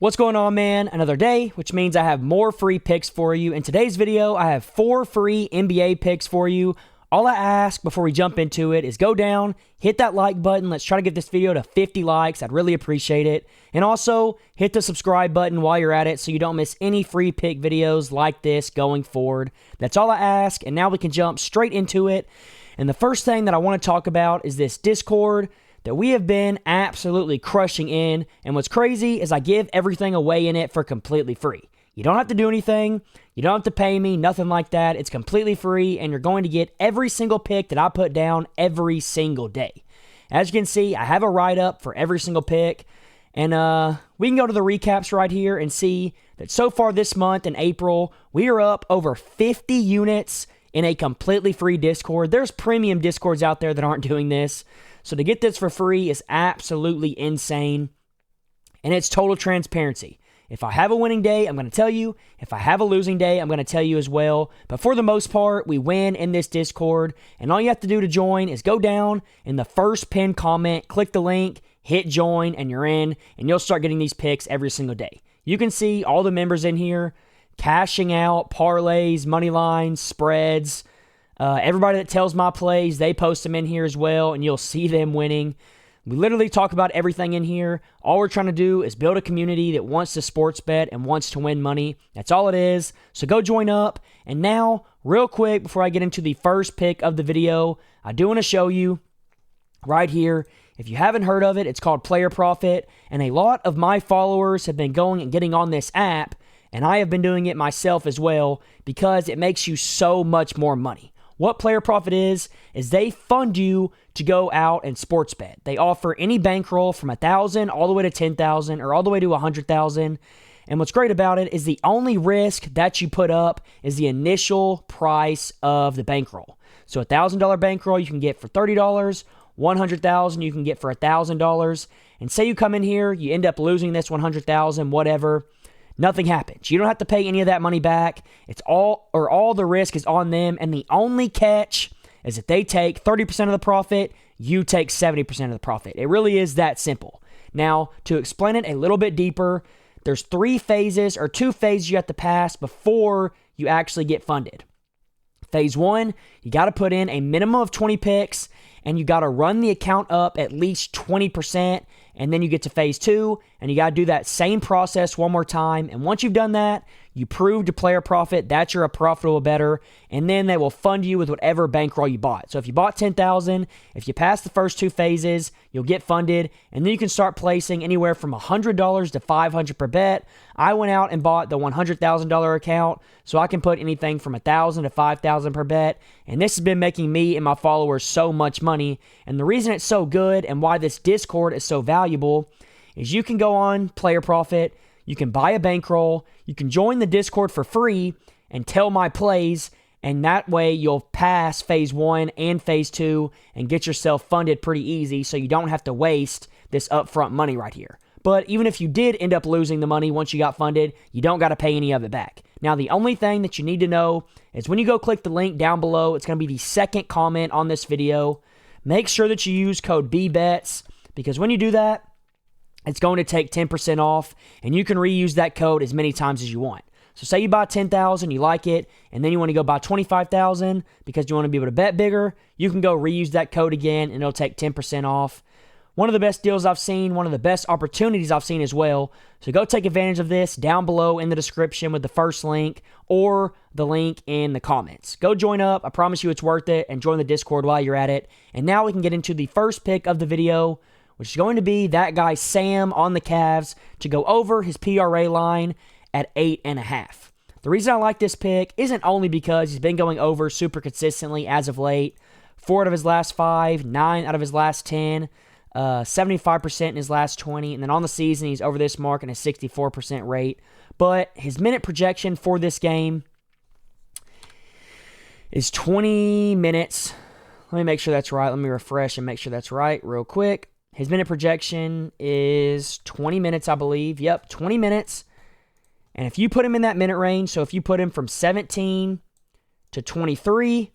What's going on, man? Another day, which means I have more free picks for you. In today's video, I have 4 free NBA picks for you. All I ask before we jump into it is go down, hit that like button. Let's try to get this video to 50 likes. I'd really appreciate it. And also, hit the subscribe button while you're at it so you don't miss any free pick videos like this going forward. That's all I ask, and now we can jump straight into it. And the first thing that I want to talk about is this Discord that we have been absolutely crushing in. And what's crazy is I give everything away in it for completely free. You don't have to do anything. You don't have to pay me, nothing like that. It's completely free, and you're going to get every single pick that I put down every single day. As you can see, I have a write-up for every single pick, and we can go to the recaps right here and see that so far this month in April, we are up over 50 units in a completely free Discord. There's premium Discords out there that aren't doing this. So to get this for free is absolutely insane, and it's total transparency. If I have a winning day, I'm going to tell you. If I have a losing day, I'm going to tell you as well. But for the most part, we win in this Discord, and all you have to do to join is go down in the first pinned comment, click the link, hit join, and you're in, and you'll start getting these picks every single day. You can see all the members in here cashing out, parlays, money lines, spreads. Everybody that tells my plays, they post them in here as well, and you'll see them winning. We literally talk about everything in here. All we're trying to do is build a community that wants to sports bet and wants to win money. That's all it is. So go join up. And now, real quick, before I get into the first pick of the video, I do want to show you right here. If you haven't heard of it, it's called Player Profit. And a lot of my followers have been going and getting on this app, and I have been doing it myself as well because it makes you so much more money. What Player Profit is they fund you to go out and sports bet. They offer any bankroll from $1,000 all the way to $10,000 or all the way to $100,000. And what's great about it is the only risk that you put up is the initial price of the bankroll. So $1,000 bankroll you can get for $30, $100,000 you can get for $1,000. And say you come in here, you end up losing this $100,000, whatever. Nothing happens. You don't have to pay any of that money back. It's all the risk is on them. And the only catch is that they take 30% of the profit, you take 70% of the profit. It really is that simple. Now, to explain it a little bit deeper, there's 3 phases or 2 phases you have to pass before you actually get funded. Phase 1, you got to put in a minimum of 20 picks, and you got to run the account up at least 20%. And then you get to phase 2, and you got to do that same process one more time. And once you've done that, you prove to Player Profit that you're a profitable bettor, and then they will fund you with whatever bankroll you bought. So if you bought $10,000, if you pass the first 2 phases, you'll get funded, and then you can start placing anywhere from $100 to $500 per bet. I went out and bought the $100,000 account, so I can put anything from $1,000 to $5,000 per bet, and this has been making me and my followers so much money. And the reason it's so good and why this Discord is so valuable is you can go on Player Profit, you can buy a bankroll, you can join the Discord for free and tell my plays, and that way you'll pass phase 1 and phase 2 and get yourself funded pretty easy so you don't have to waste this upfront money right here. But even if you did end up losing the money once you got funded, you don't got to pay any of it back. Now, the only thing that you need to know is when you go click the link down below, it's going to be the second comment on this video. Make sure that you use code BBETS, because when you do that, it's going to take 10% off, and you can reuse that code as many times as you want. So say you buy $10,000, you like it, and then you want to go buy $25,000 because you want to be able to bet bigger, you can go reuse that code again, and it'll take 10% off. One of the best deals I've seen, one of the best opportunities I've seen as well. So go take advantage of this down below in the description with the first link or the link in the comments. Go join up. I promise you it's worth it, and join the Discord while you're at it. And now we can get into the first pick of the video, which is going to be that guy Sam on the Cavs to go over his PRA line at 8.5. The reason I like this pick isn't only because he's been going over super consistently as of late. 4 out of his last 5, 9 out of his last 10, 75% in his last 20, and then on the season he's over this mark in a 64% rate. But his minute projection for this game is 20 minutes. Let me make sure that's right. Let me refresh and make sure that's right real quick. His minute projection is 20 minutes, I believe. Yep, 20 minutes. And if you put him in that minute range, so if you put him from 17 to 23,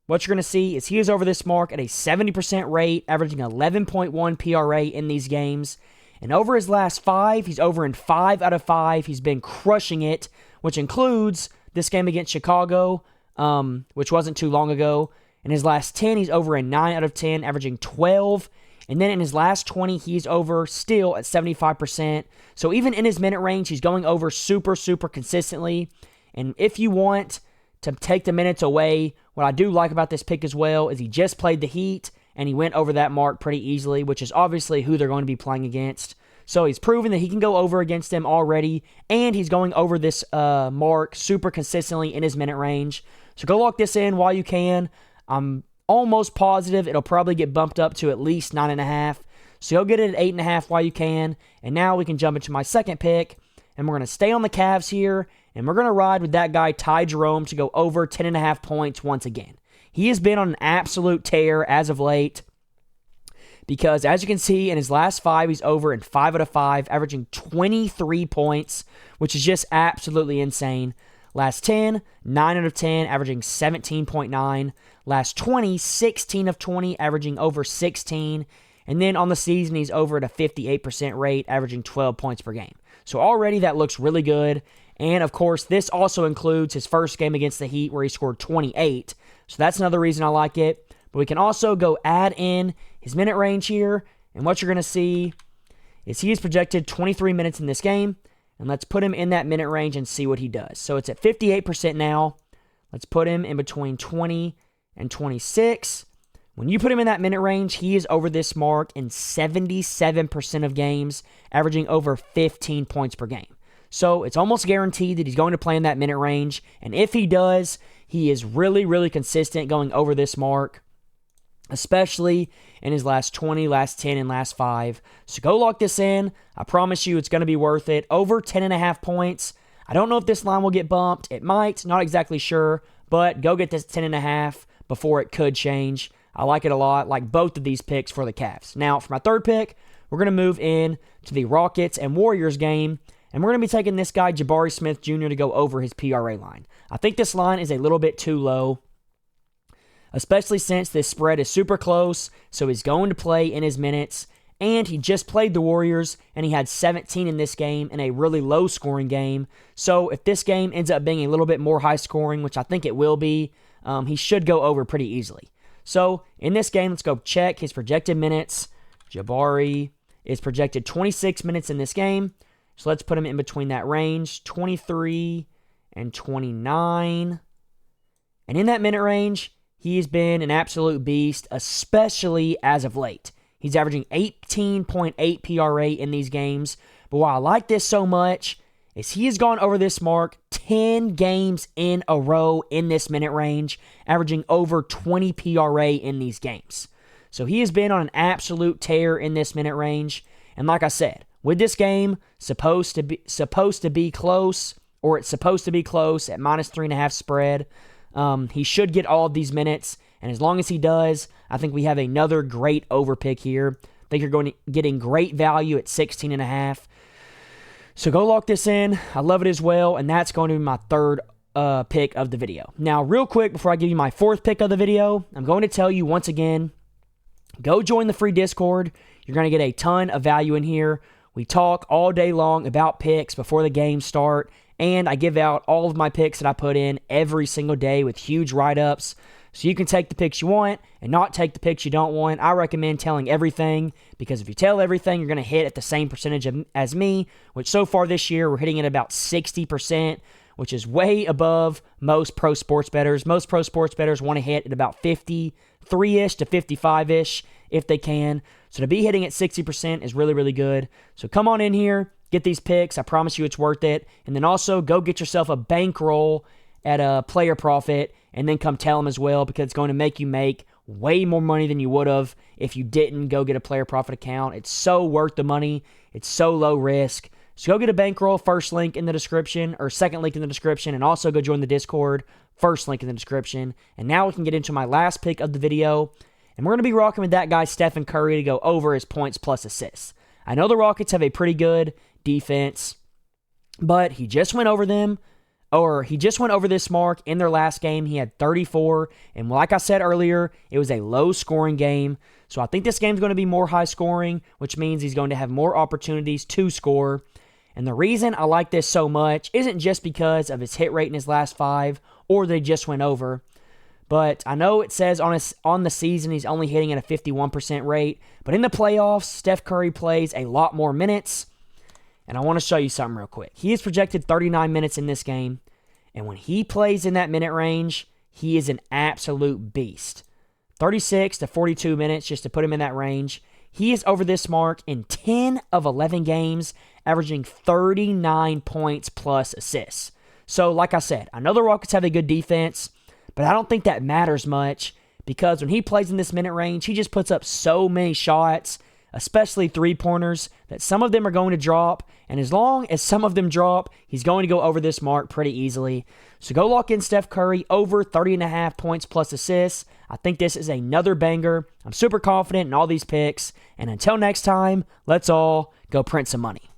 what you're going to see is he is over this mark at a 70% rate, averaging 11.1 PRA in these games. And over his last 5, he's over in 5 out of 5. He's been crushing it, which includes this game against Chicago, which wasn't too long ago. In his last 10, he's over in 9 out of 10, averaging 12. And then in his last 20, he's over still at 75%. So even in his minute range, he's going over super, super consistently. And if you want to take the minutes away, what I do like about this pick as well is he just played the Heat, and he went over that mark pretty easily, which is obviously who they're going to be playing against. So he's proven that he can go over against them already, and he's going over this mark super consistently in his minute range. So go lock this in while you can. I'm almost positive it'll probably get bumped up to at least 9.5. So you'll get it at 8.5 while you can. And now we can jump into my second pick, and we're going to stay on the Cavs here, and we're going to ride with that guy, Jerome, to go over 10.5 points once again. He has been on an absolute tear as of late because, as you can see, in his last 5, he's over in 5 out of 5, averaging 23 points, which is just absolutely insane. Last 10, 9 out of 10, averaging 17.9. Last 20, 16 of 20, averaging over 16. And then on the season, he's over at a 58% rate, averaging 12 points per game. So already that looks really good. And, of course, this also includes his first game against the Heat where he scored 28. So that's another reason I like it. But we can also go add in his minute range here. And what you're going to see is he is projected 23 minutes in this game. And let's put him in that minute range and see what he does. So it's at 58% now. Let's put him in between 20 and 26. When you put him in that minute range, he is over this mark in 77% of games, averaging over 15 points per game. So it's almost guaranteed that he's going to play in that minute range. And if he does, he is really, really consistent going over this mark, especially in his last 20, last 10, and last 5. So go lock this in. I promise you it's going to be worth it. Over 10.5 points. I don't know if this line will get bumped. It might. Not exactly sure. But go get this 10.5 before it could change. I like it a lot. Like both of these picks for the Cavs. Now, for my third pick, we're going to move in to the Rockets and Warriors game. And we're going to be taking this guy, Jabari Smith Jr., to go over his PRA line. I think this line is a little bit too low, especially since this spread is super close. So he's going to play in his minutes. And he just played the Warriors, and he had 17 in this game in a really low-scoring game. So if this game ends up being a little bit more high-scoring, which I think it will be, he should go over pretty easily. So in this game, let's go check his projected minutes. Jabari is projected 26 minutes in this game. So let's put him in between that range, 23 and 29. And in that minute range, he's been an absolute beast, especially as of late. He's averaging 18.8 PRA in these games. But why I like this so much is he has gone over this mark 10 games in a row in this minute range, averaging over 20 PRA in these games. So he has been on an absolute tear in this minute range. And like I said, with this game, supposed to be close, or it's supposed to be close at -3.5 spread. He should get all of these minutes, and as long as he does, I think we have another great over pick here. I think you're getting great value at 16.5. So go lock this in. I love it as well, and that's going to be my third pick of the video. Now, real quick, before I give you my fourth pick of the video, I'm going to tell you once again, go join the free Discord. You're going to get a ton of value in here. We talk all day long about picks before the games start, and I give out all of my picks that I put in every single day with huge write-ups. So you can take the picks you want and not take the picks you don't want. I recommend telling everything, because if you tell everything, you're going to hit at the same percentage as me, which so far this year we're hitting at about 60%, which is way above most pro sports bettors. Most pro sports bettors want to hit at about 53-ish to 55-ish if they can. So to be hitting at 60% is really, really good. So come on in here, get these picks. I promise you it's worth it. And then also go get yourself a bankroll at a player profit, and then come tell them as well, because it's going to make you make way more money than you would have if you didn't go get a player profit account. It's so worth the money. It's so low risk. So go get a bankroll, first link in the description, or second link in the description, and also go join the Discord, first link in the description. And now we can get into my last pick of the video, and we're going to be rocking with that guy, Stephen Curry, to go over his points plus assists. I know the Rockets have a pretty good defense, but he just went over them or he just went over this mark in their last game. He had 34, and like I said earlier, it was a low-scoring game. So I think this game's going to be more high-scoring, which means he's going to have more opportunities to score. And the reason I like this so much isn't just because of his hit rate in his last 5 or they just went over. But I know it says on the season he's only hitting at a 51% rate. But in the playoffs, Steph Curry plays a lot more minutes. And I want to show you something real quick. He is projected 39 minutes in this game. And when he plays in that minute range, he is an absolute beast. 36 to 42 minutes just to put him in that range. He is over this mark in 10 of 11 games, averaging 39 points plus assists. So, like I said, I know the Rockets have a good defense, but I don't think that matters much because when he plays in this minute range, he just puts up so many shots, especially three-pointers, that some of them are going to drop. And as long as some of them drop, he's going to go over this mark pretty easily. So go lock in Steph Curry over 30.5 points plus assists. I think this is another banger. I'm super confident in all these picks. And until next time, let's all go print some money.